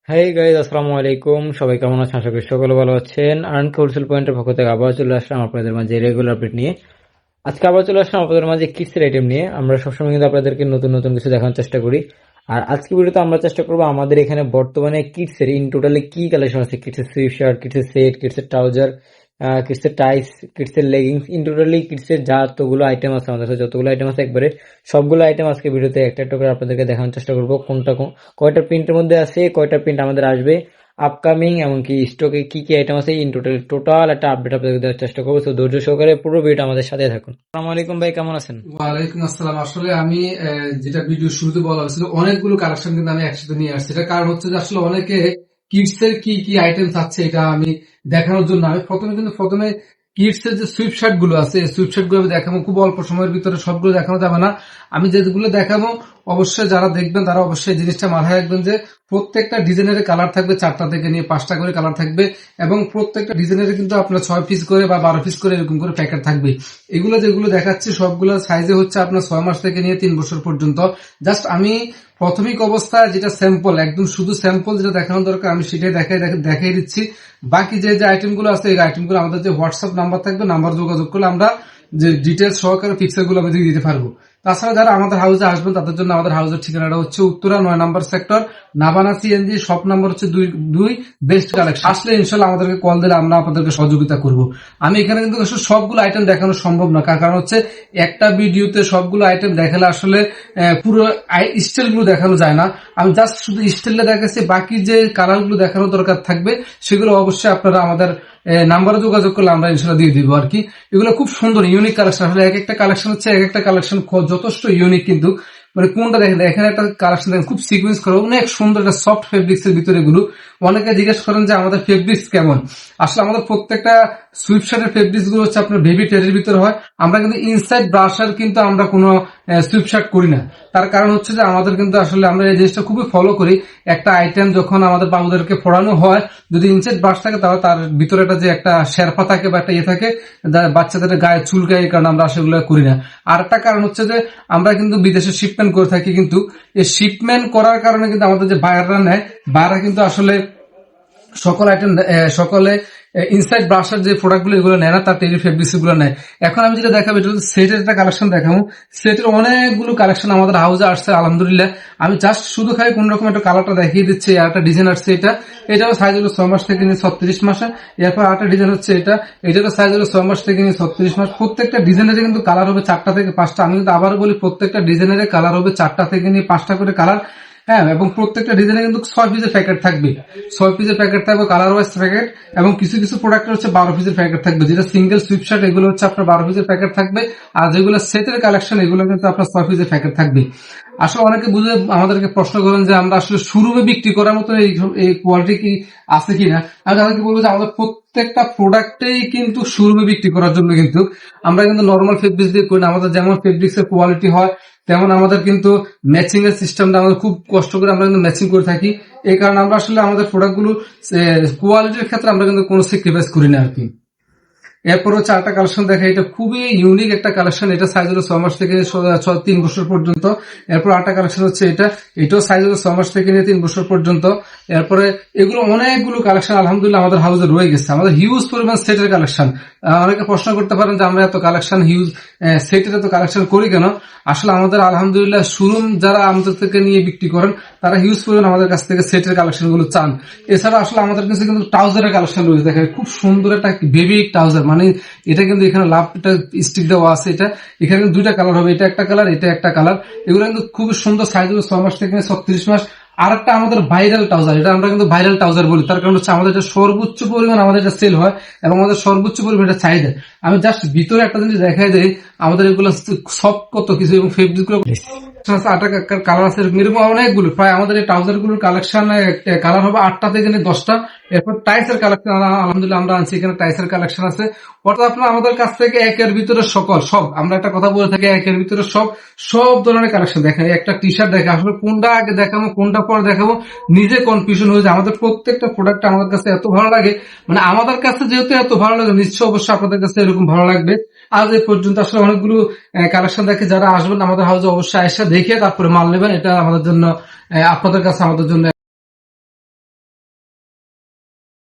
Hi guys, আসসালামু আলাইকুম। সবাই কেমন আছেন? আশা করি সকলে ভালো আছেন। আর্ন হোলসেল পয়েন্টের পক্ষ থেকে আবার চলে আসলাম আপনাদের মাঝে রেগুলার আপডেট নিয়ে। আজকে আবার চলে আসলাম আপনাদের মাঝে কিডসের আইটেম নিয়ে। আমরা সবসময় কিন্তু আপনাদেরকে নতুন নতুন কিছু দেখানোর চেষ্টা করি। আর আজকে ভিডিওতে আমরা চেষ্টা করবো আমাদের এখানে বর্তমানে কিডসের ইন টোটালি কি কালেকশন আছে, কিডসের সুইফট শার্ট, কিডসের সেট, কিডসের ট্রাউজার, কিডসের টাইস, কিডসের লেগিংস, ইন টোটালি কিডসের যতগুলো আইটেম আছে আমাদের কাছে, যতগুলো আইটেম আছে একবারে সবগুলো আইটেম আজকে ভিডিওতে একটা একটা করে আপনাদেরকে দেখানোর চেষ্টা করবো। কয়টা প্রিন্টের মধ্যে আছে, কয়টা প্রিন্ট আমাদের আসবে আপকামিং, এমনকি স্টকে কি কি আইটেম আছে, ইন টোটাল একটা আপডেট আপনাদের দেওয়ার চেষ্টা করবো। তো ধৈর্য সহকারে পুরো ভিডিওটা আমাদের সাথে থাকুন। আসসালামু আলাইকুম ভাই, কেমন আছেন? ওয়ালাইকুম আসসালাম। আসলে আমি যেটা ভিডিও শুরুতে বলা হয়েছিল, অনেকগুলো কালেকশন কিন্তু আমি একসাথে নিয়ে আসছি। এটা কারণ হচ্ছে যে আসলে অনেকে কিডস এর কি কি আইটেম চাচ্ছে, এটা আমি দেখানোর জন্য আমি প্রথমে কিডস এর যে সুইফট শার্ট গুলো আছে, সুইফট শার্ট গুলো আমি দেখাবো। খুব অল্প সময়ের ভিতরে সবগুলো দেখানো যাবে না। আমি যেগুলো দেখাবো অবশ্যই যারা দেখবেন তারা অবশ্যই জিনিসটা মাথায় রাখবেন যে প্রত্যেকটা ডিজাইনের কালার থাকবে 4টা থেকে নিয়ে 5টা করে কালার থাকবে, এবং প্রত্যেকটা ডিজাইনের কিন্তু আপনার 6 পিস করে বা 12 পিস করে এরকম করে প্যাকেট থাকবে। এগুলো যেগুলো দেখাচ্ছি সবগুলো সাইজে হচ্ছে আপনার 6 মাস থেকে নিয়ে 3 বছর পর্যন্ত। জাস্ট আমি প্রাথমিক অবস্থায় যেটা স্যাম্পল, একদম শুধু স্যাম্পল যেটা দেখানো দরকার আমি সেটাই দেখাই দিচ্ছি। বাকি যে যে আইটেম গুলো আছে এই আইটেম গুলো আমাদের যে হোয়াটসঅ্যাপ নাম্বার থাকবে, নাম্বার যোগাযোগ করলে আমরা যে ডিটেলস সহকারে পিকচার গুলো আমি দিতে পারবো। তাছাড়া যারা আমাদের হাউসে আসবেন তাদের জন্য আমাদের হাউসের ঠিকানাটা হচ্ছে উত্তরা 9 নম্বর সেক্টর, নাবানা সিএনজি, শপ নাম্বার হচ্ছে 2 বেস্ট কালেকশন। আসলে ইনশাল্লাহ আমাদেরকে কল দিলে আমরা আপনাদেরকে সহযোগিতা করব। আমি এখানে কিন্তু আসলে সবগুলো আইটেম দেখানো সম্ভব না, কারণ হচ্ছে একটা ভিডিওতে সবগুলো আইটেম দেখালে আসলে পুরো স্টাইল গুলো দেখানো যায় না। আমি জাস্ট শুধু স্টাইলটা দেখাচ্ছি, বাকি যে কালার গুলো দেখানো দরকার থাকবে সেগুলো অবশ্যই আপনারা আমাদের নাম্বারে যোগাযোগ করলে আমরা ইনশাল্লাহ দিয়ে দিব আর কি। এগুলো খুব সুন্দর ইউনিক কালেকশন। আসলে এক একটা কালেকশন হচ্ছে এক একটা কালেকশন যথেষ্ট ইউনিক, কিন্তু মানে কোনটা দেখেন, এখানে একটা কালেকশন দেখেন খুব সিকুয়েন্স করা, অনেক সুন্দর একটা সফট ফেব্রিক্স এর ভিতরে এগুলো। অনেকে জিজ্ঞেস করেন যে আমাদের ফেব্রিক্স কেমন। আসলে আমাদের প্রত্যেকটা সুইফট শার্টের ফেব্রিক্স গুলো হচ্ছে আপনার বেবি টেরের ভিতরে হয়। আমরা কিন্তু ইনসাইড ব্রাশার কিন্তু আমরা কোনো সুইফট শার্ট করি না। তার কারণ হচ্ছে যে আমাদের কিন্তু আসলে আমরা এই জিনিসটা খুবই ফলো করি। একটা আইটেম যখন আমাদের বাবুদেরকে পড়ানো হয়, যদি ইনসাইড ব্রাশ থাকে তাহলে তার ভিতরে একটা যে একটা শেরপা থাকে বা একটা ইয়ে থাকে, বাচ্চাদের গায়ে চুলকায়, কারণ আমরা সেগুলো করি না। আর একটা কারণ হচ্ছে যে আমরা কিন্তু বিদেশে শিপমেন্ট করে থাকি, কিন্তু এই শিপমেন্ট করার কারণে কিন্তু আমাদের যে বায়াররা নেয়, বায়াররা কিন্তু আসলে সকলে ইনসাইড ব্রাশের যে প্রোডাক্ট গুলো এগুলো নেয় না, তার টেরি ফেব্রিক্স গুলো নেয়। এখন আমি যেটা দেখাবো এটা হচ্ছে সেটের একটা কালেকশন দেখাবো। সেটের অনেকগুলো কালেকশন আমাদের হাউসে আসছে আলহামদুলিল্লাহ। আমি জাস্ট শুধু খালি কোন রকম একটা কালারটা দেখিয়ে দিচ্ছি। আর একটা ডিজাইন আসছে, এটাও সাইজ হলো 6 মাস থেকে নিয়ে 36 মাসে। এরপর আরেকটা ডিজাইন হচ্ছে এটারও সাইজ হলো 6 মাস থেকে নিয়ে 36 মাস। প্রত্যেকটা ডিজাইনের কিন্তু কালার হবে 4টা থেকে 5টা। আমি কিন্তু আবার বলি, প্রত্যেকটা ডিজাইনের কালার হবে 4টা থেকে নিয়ে 5টা করে কালার। হ্যাঁ, এবং প্রত্যেকটা ডিজাইনে কিন্তু 6 পিসের প্যাকেট থাকবে, 6 পিসের প্যাকেট থাকবে, কালার ওয়াইজ প্যাকেট। এবং কিছু কিছু প্রোডাক্ট হচ্ছে 12 পিসের প্যাকেট থাকবে, যেটা সিঙ্গেল সুইফট শার্ট এগুলো হচ্ছে আপনার 12 পিসের প্যাকেট থাকবে। আর যেগুলো সেটের কালেকশন এগুলো কিন্তু আপনার 6 পিসের প্যাকেট থাকবে। আসলে অনেকে বুঝে আমাদেরকে প্রশ্ন করেন যে আমরা আসলে শোরুমে বিক্রি করার মতো এই কোয়ালিটি কি আছে কিনা। আমি তাদেরকে বলবো যে আমাদের প্রত্যেকটা প্রোডাক্টেই কিন্তু শোরুমে বিক্রি করার জন্য কিন্তু আমরা কিন্তু নর্মাল ফেব্রিক্স দিয়ে করি না। আমাদের যেমন ফেব্রিক্স এর কোয়ালিটি হয় তেমন আমাদের কিন্তু ম্যাচিং এর সিস্টেমটা আমাদের খুব কষ্ট করে আমরা কিন্তু ম্যাচিং করে থাকি। এই কারণে আমরা আসলে আমাদের প্রোডাক্ট গুলো কোয়ালিটির ক্ষেত্রে আমরা কিন্তু কোনো স্যাক্রিফাইস করি না আর কি। এরপর হচ্ছে আরেকটা কালেকশন দেখা, এটা খুবই ইউনিক একটা কালেকশন। এটা সাইজ হলো 6 মাস থেকে 3 বছর পর্যন্ত। এরপর আরেকটা কালেকশন হচ্ছে এটাও সাইজ হলো 6 মাস থেকে নিয়ে 3 বছর পর্যন্ত। এরপরে এগুলো অনেকগুলো কালেকশন আলহামদুলিল্লাহ আমাদের হাউসে রয়ে গেছে, আমাদের হিউজ পরিমাণ সেটের কালেকশন। অনেকে প্রশ্ন করতে পারেন যে আমরা এত কালেকশন হিউজ সেটের এত কালেকশন করি কেন। আসলে আমাদের আলহামদুলিল্লাহ শোরুম যারা আমাদের থেকে নিয়ে বিক্রি করেন তারা হিউজ পরিমাণ আমাদের কাছ থেকে সেটের কালেকশন গুলো চান। এছাড়া আসলে আমাদের কাছে কিন্তু ট্রাউজারের কালেকশন রয়েছে। দেখেন খুব সুন্দর একটা বেবি ট্রাউজার, মানে এটা কিন্তু এখানে লাভটা স্টিক দেওয়া আছে। এখানে 2টা কালার হবে, এটা একটা কালার, এটা একটা কালার। এগুলো কিন্তু খুব সুন্দর, সাইজ হলো 6 মাস থেকে 36 মাস। আর একটা আমাদের ভাইরাল ট্রাউজার, এটা আমরা কিন্তু ভাইরাল ট্রাউজার বলি, তার কারণ হচ্ছে আমাদের এটা সর্বোচ্চ পরিমাণ আমাদের এটা সেল হয় এবং আমাদের সর্বোচ্চ পরিমাণ এটা চাহিদা। আমি জাস্ট ভিতরে একটা জিনিস দেখাই দেই, আমাদের এগুলো সব কত কিছু এবং ফেব্রিক গুলো কালার আছে এরকম অনেকগুলো। প্রায় আমাদের এই ট্রাউজার গুলোর কালেকশন কালার হবে 8টা থেকে 10টা। এরপর টাইসের কালেকশন আলহামদুলিল্লাহ আমরা আনছি, এখানে টাইসের কালেকশন আছে। অর্থাৎ আপনার আমাদের কাছ থেকে একের ভিতরে সব, আমরা একটা কথা বলে থাকি, একের ভিতরে সব ধরনের কালেকশন দেখেন। একটা টি শার্ট দেখে আসলে কোনটা আগে দেখাবো কোনটা পরে দেখাবো নিজে কনফিউশন হয়ে যায়। আমাদের প্রত্যেকটা প্রোডাক্ট আমাদের কাছে এত ভালো লাগে, মানে আমাদের কাছে যেহেতু এত ভালো লাগে নিশ্চয় অবশ্যই আপনাদের কাছে এরকম ভালো লাগবে। আজ এই পর্যন্ত আসলে অনেকগুলো কালেকশন দেখে যারা আসবেন আমাদের হাউসে অবশ্যই এসে দেখে তারপরে মাল নেবেন, এটা আমাদের জন্য আপনাদের কাছে আমাদের জন্য